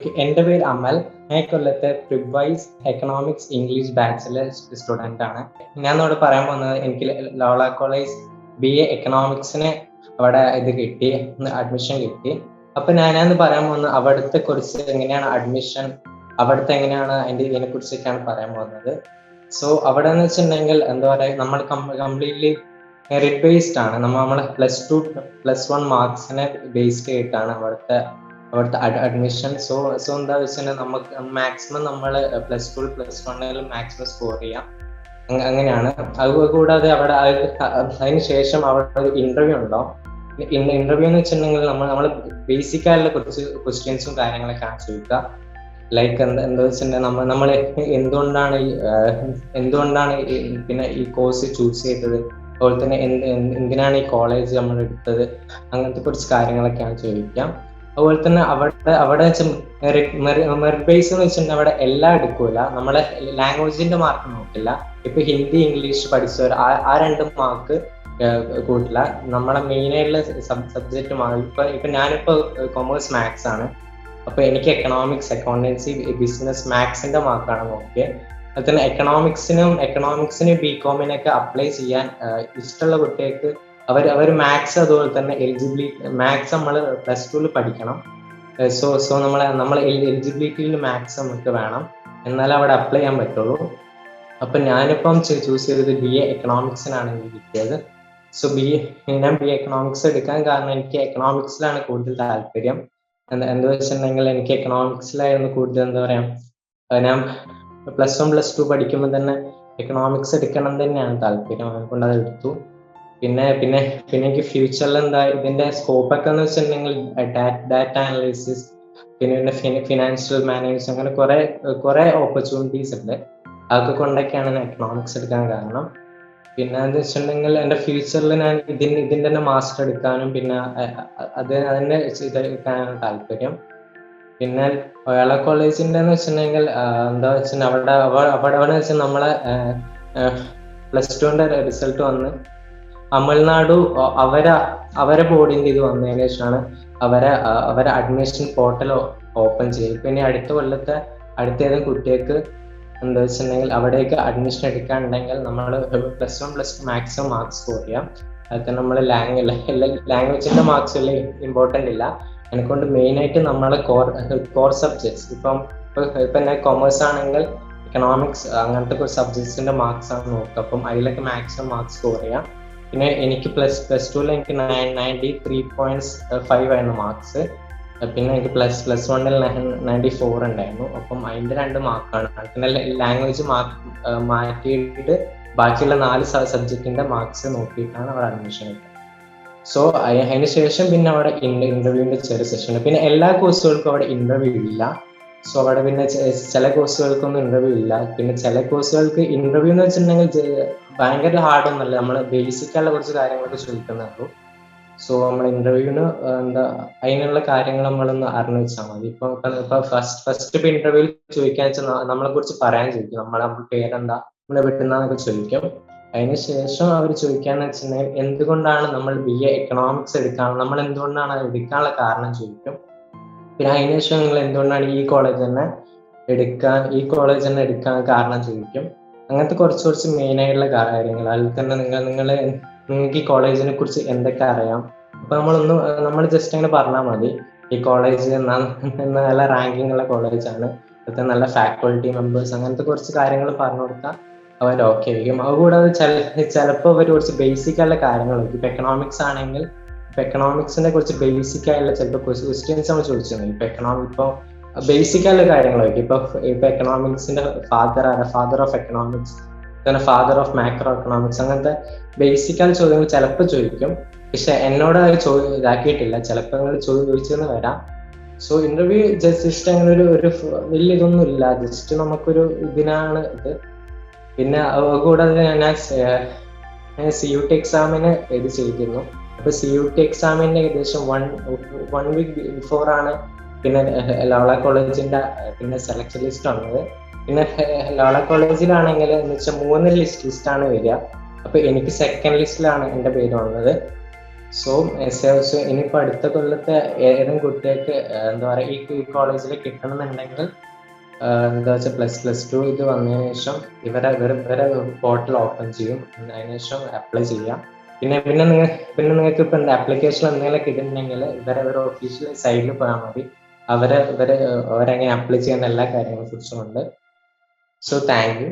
എൻ്റെ പേര് അമൽ. ഞാൻ കൊല്ലത്തെ പ്രിപ്വൈസ് എക്കണോമിക്സ് ഇംഗ്ലീഷ് ബാച്ചിലർ സ്റ്റുഡൻ്റ് ആണ്. ഞാനിവിടെ പറയാൻ പോകുന്നത് എനിക്ക് ലോയോള കോളേജ് BA എക്കണോമിക്സിന് അവിടെ കിട്ടി, അഡ്മിഷൻ കിട്ടി. അപ്പൊ ഞാനന്ന് പറയാൻ പോകുന്നത് അവിടുത്തെ കുറിച്ച് എങ്ങനെയാണ് അഡ്മിഷൻ, അവിടുത്തെ എങ്ങനെയാണ് ഇതിനെ കുറിച്ചൊക്കെയാണ് പറയാൻ പോകുന്നത്. സോ അവിടെ എന്ന് വെച്ചിട്ടുണ്ടെങ്കിൽ എന്താ പറയുക, നമ്മൾ കംപ്ലീറ്റ്ലി മെറിറ്റ് ബേസ്ഡ് ആണ്. നമ്മളെ +2 +1 മാർക്സിനെ ബേസ്ഡ് ചെയ്തിട്ടാണ് അവിടുത്തെ അഡ്മിഷൻ. സോ എന്താ വെച്ചാൽ നമുക്ക് മാക്സിമം നമ്മൾ +2 +1 മാക്സിമം സ്കോർ ചെയ്യാം, അങ്ങനെയാണ്. അതുകൂടാതെ അവിടെ അതിന് ശേഷം അവിടെ ഒരു ഇന്റർവ്യൂ ഉണ്ടാവും. ഇന്റർവ്യൂ എന്ന് വെച്ചിട്ടുണ്ടെങ്കിൽ നമ്മൾ ബേസിക് ആയിട്ടുള്ള കുറച്ച് ക്വസ്റ്റ്യൻസും കാര്യങ്ങളൊക്കെയാണ് ചോദിക്കുക. ലൈക്ക് എന്താ വെച്ചിട്ടുണ്ടെങ്കിൽ നമ്മൾ എന്തുകൊണ്ടാണ് പിന്നെ ഈ കോഴ്സ് ചൂസ് ചെയ്തത്, അതുപോലെ തന്നെ എന്തിനാണ് ഈ കോളേജ് നമ്മൾ എടുത്തത്, അങ്ങനത്തെ കുറച്ച് കാര്യങ്ങളൊക്കെയാണ് ചോദിക്കാം. അതുപോലെ തന്നെ അവിടെ മെറിറ്റ് ബേസ് എന്ന് വെച്ചിട്ടുണ്ടെങ്കിൽ അവിടെ എല്ലാം എടുക്കൂല, നമ്മളെ ലാംഗ്വേജിന്റെ മാർക്ക് നോക്കില്ല. ഇപ്പൊ ഹിന്ദി ഇംഗ്ലീഷ് പഠിച്ചവർ ആ 2 മാർക്ക് കൂട്ടില്ല. നമ്മളെ മെയിൻ ആയിട്ടുള്ള സബ്ജക്റ്റ് ഇപ്പൊ ഞാനിപ്പോ കൊമേഴ്സ് മാത്സ് ആണ്. അപ്പൊ എനിക്ക് എക്കണോമിക്സ്, അക്കൗണ്ടൻസി, ബിസിനസ്, മാത്സിന്റെ മാർക്കാണ് നോക്കിയത്. അതുപോലെ തന്നെ എക്കണോമിക്സിന് BComനൊക്കെ അപ്ലൈ ചെയ്യാൻ ഇഷ്ടമുള്ള കുട്ടികൾക്ക് അവർ മാത്സ് അതുപോലെ തന്നെ മാത്സ് നമ്മൾ +2 പഠിക്കണം. സോ നമ്മൾ എലിജിബിലിറ്റിയിൽ മാത്സ് നമുക്ക് വേണം, എന്നാലും അവിടെ അപ്ലൈ ചെയ്യാൻ പറ്റുള്ളൂ. അപ്പൊ ഞാനിപ്പം ചൂസ് ചെയ്തത് BA എക്കണോമിക്സിനാണ് എനിക്ക് കിട്ടിയത്. സോ ഞാൻ BA എക്കണോമിക്സ് എടുക്കാൻ കാരണം എനിക്ക് എക്കണോമിക്സിലാണ് കൂടുതൽ താല്പര്യം. എന്താ വെച്ചിട്ടുണ്ടെങ്കിൽ എനിക്ക് എക്കണോമിക്സിലായിരുന്നു കൂടുതൽ, എന്താ പറയാ, ഞാൻ +1 +2 പഠിക്കുമ്പോൾ തന്നെ എക്കണോമിക്സ് എടുക്കണം തന്നെയാണ് താല്പര്യം, അതുകൊണ്ട് അത് എടുത്തു. പിന്നെ എനിക്ക് ഫ്യൂച്ചറിൽ എന്താ ഇതിന്റെ സ്കോപ്പ് ഒക്കെ എന്ന് വെച്ചിട്ടുണ്ടെങ്കിൽ ഡാറ്റ അനലിസിസ്, പിന്നെ ഫിനാൻഷ്യൽ മാനേജ്മെന്റ്, അങ്ങനെ കുറെ ഓപ്പർച്യൂണിറ്റീസ് ഉണ്ട്. അതൊക്കെ കൊണ്ടൊക്കെയാണ് ഞാൻ എക്കണോമിക്സ് എടുക്കാൻ കാരണം. പിന്നെ എന്ന് വെച്ചിട്ടുണ്ടെങ്കിൽ എൻ്റെ ഫ്യൂച്ചറിൽ ഞാൻ ഇതിന്റെ തന്നെ മാസ്റ്റർ എടുക്കാനും പിന്നെ അതിനെ എടുക്കാനാണ് താല്പര്യം. പിന്നെ ലോയോള കോളേജിന്റെ എന്ന് വെച്ചിട്ടുണ്ടെങ്കിൽ എന്താ വെച്ചാൽ അവിടെ വെച്ചാൽ നമ്മളെ +2ന്റെ റിസൾട്ട് വന്ന് തമിഴ്നാട് അവരെ ബോർഡിന്റെ ഇത് വന്നതിന് ശേഷമാണ് അവരെ അഡ്മിഷൻ പോർട്ടൽ ഓപ്പൺ ചെയ്യും. പിന്നെ അടുത്ത കൊല്ലത്തെ ഏതെങ്കിലും കുട്ടികൾക്ക് എന്താ വെച്ചിട്ടുണ്ടെങ്കിൽ അവിടേക്ക് അഡ്മിഷൻ എടുക്കാനുണ്ടെങ്കിൽ നമ്മൾ +1 +2 മാക്സിമം മാർക്സ് സ്കോർ ചെയ്യാം. അതൊക്കെ നമ്മൾ ലാംഗ്വേജിന്റെ മാർക്സ് വലിയ ഇമ്പോർട്ടൻ്റ് ഇല്ല. എന്നെക്കൊണ്ട് മെയിനായിട്ട് നമ്മളെ കോർ സബ്ജക്ട്സ്, ഇപ്പം ഞാൻ കൊമേഴ്സ് ആണെങ്കിൽ എക്കണോമിക്സ് അങ്ങനത്തെ കുറച്ച് സബ്ജക്ട്സിന്റെ മാർക്സ് ആണ് നോക്കുക. അപ്പം അതിലൊക്കെ മാക്സിമം മാർക്സ് സ്കോർ ചെയ്യാം. പിന്നെ എനിക്ക് +2 എനിക്ക് 93.5 ആയിരുന്നു മാർക്സ്. പിന്നെ എനിക്ക് +1 94 ഉണ്ടായിരുന്നു. അപ്പം അതിന്റെ 2 മാർക്കാണ്. പിന്നെ ലാംഗ്വേജ് മാറ്റിയിട്ട് ബാക്കിയുള്ള 4 സബ്ജക്റ്റിന്റെ മാർക്സ് നോക്കിയിട്ടാണ് അവിടെ അഡ്മിഷൻ കിട്ടുക. സോ അതിന് ശേഷം പിന്നെ അവിടെ ഇന്റർവ്യൂവിന്റെ ചെറിയ സെഷൻ. പിന്നെ എല്ലാ കോഴ്സുകൾക്കും അവിടെ ഇന്റർവ്യൂ ഇല്ല. സോ അവിടെ പിന്നെ ചില കോഴ്സുകൾക്കൊന്നും ഇന്റർവ്യൂ ഇല്ല. പിന്നെ ചില കോഴ്സുകൾക്ക് ഇന്റർവ്യൂ എന്ന് വെച്ചിട്ടുണ്ടെങ്കിൽ ഭയങ്കര ഹാർഡൊന്നുമല്ല, നമ്മൾ ബേസിക് ആയിട്ടുള്ള കുറച്ച് കാര്യങ്ങളൊക്കെ ചോദിക്കുന്നുള്ളൂ. സോ നമ്മൾ ഇന്റർവ്യൂവിന് അതിനുള്ള കാര്യങ്ങൾ നമ്മളൊന്ന് അറിഞ്ഞു വെച്ചാൽ മതി. ഇപ്പൊ ഫസ്റ്റ് ഇപ്പൊ ഇന്റർവ്യൂവിൽ ചോദിക്കാൻ വെച്ചാൽ നമ്മളെ കുറിച്ച് പറയാൻ ചോദിക്കും, നമ്മുടെ പേരെന്താ, നമ്മളെ വീട്ടിൽ ചോദിക്കും. അതിനുശേഷം അവർ ചോദിക്കാന്ന് വെച്ചിട്ടുണ്ടെങ്കിൽ എന്തുകൊണ്ടാണ് നമ്മൾ BA എക്കണോമിക്സ് എടുക്കാൻ, നമ്മൾ എന്തുകൊണ്ടാണ് അത് എടുക്കാനുള്ള കാരണം ചോദിക്കും. പിന്നെ അതിനുശേഷം നിങ്ങൾ എന്തുകൊണ്ടാണ് ഈ കോളേജ് തന്നെ എടുക്കാൻ കാരണം ചോദിക്കും. അങ്ങനത്തെ കുറച്ച് മെയിൻ ആയിട്ടുള്ള കാര്യങ്ങൾ. അതിൽ തന്നെ നിങ്ങൾക്ക് ഈ കോളേജിനെ കുറിച്ച് എന്തൊക്കെ അറിയാം, അപ്പൊ നമ്മൾ ജസ്റ്റ് അങ്ങനെ പറഞ്ഞാൽ മതി. ഈ കോളേജ് നല്ല റാങ്കിങ് ഉള്ള കോളേജാണ്, അതൊക്കെ നല്ല ഫാക്കൾട്ടി മെമ്പേഴ്സ്, അങ്ങനത്തെ കുറച്ച് കാര്യങ്ങൾ പറഞ്ഞു കൊടുത്താൽ അവർ ഓക്കെ ആയിരിക്കും. അതുകൂടാതെ ചിലപ്പോൾ അവർ കുറച്ച് ബേസിക് ആയിട്ടുള്ള കാര്യങ്ങൾ, ഇപ്പൊ എക്കണോമിക്സ് ആണെങ്കിൽ എക്കണോമിക്സിന്റെ കുറച്ച് ബേസിക് ആയിട്ടുള്ള ചിലപ്പോൾ ക്വസ്റ്റ്യൻസ് നമ്മൾ ചോദിച്ചിട്ടുണ്ട്. ഇപ്പൊ ബേസിക് ആയിട്ടുള്ള കാര്യങ്ങളൊക്കെ ഇപ്പൊ എക്കണോമിക്സിന്റെ ഫാദർ ഓഫ് എക്കണോമിക്സ്, പിന്നെ ഫാദർ ഓഫ് മാക്രോ എക്കണോമിക്സ്, അങ്ങനത്തെ ബേസിക് ആയ ചോദ്യങ്ങൾ ചിലപ്പോൾ ചോദിക്കും. പക്ഷെ എന്നോട് അത് ഇതാക്കിയിട്ടില്ല, ചിലപ്പോൾ നിങ്ങൾ ചോദിച്ചെന്ന് വരാം. സോ ഇന്റർവ്യൂ ജസ്റ്റ് അങ്ങനെ ഒരു വലിയ ഇതൊന്നും ഇല്ല, ജസ്റ്റ് നമുക്കൊരു ഇതിനാണ് ഇത്. പിന്നെ കൂടാതെ ഞാൻ CUET എക്സാമിന് ഇത് ചെയ്തിരുന്നു. അപ്പൊ CUET എക്സാമിന്റെ ഏകദേശം 1 വീക്ക് ബിഫോർ ആണ് പിന്നെ ലോയോള കോളേജിന്റെ പിന്നെ സെലക്ഷൻ ലിസ്റ്റ് വന്നത്. പിന്നെ ലോയോള കോളേജിലാണെങ്കിൽ എന്ന് വെച്ചാൽ 3 ലിസ്റ്റാണ് വരിക. അപ്പൊ എനിക്ക് സെക്കൻഡ് ലിസ്റ്റിലാണ് എൻ്റെ പേര് വന്നത്. സോ ഇനിയിപ്പോൾ അടുത്ത കൊല്ലത്തെ ഏതെങ്കിലും കുട്ടികൾക്ക് എന്താ പറയുക ഈ കോളേജിൽ കിട്ടണമെന്നുണ്ടെങ്കിൽ എന്താ വെച്ചാൽ +2 ഇത് വന്നതിന് ശേഷം ഇവരെ പോർട്ടൽ ഓപ്പൺ ചെയ്യും. അതിന് ശേഷം അപ്ലൈ ചെയ്യാം. പിന്നെ നിങ്ങൾക്ക് ഇപ്പൊ ആപ്ലിക്കേഷൻ എന്തെങ്കിലുമൊക്കെ ഇടുന്നുണ്ടെങ്കിൽ ഇവരെ ഒഫീഷ്യൽ സൈറ്റിൽ പോയാൽ മതി. അവരെങ്ങനെ അപ്ലൈ ചെയ്യുന്ന എല്ലാ കാര്യങ്ങളെ കുറിച്ചും ഉണ്ട്. So thank you.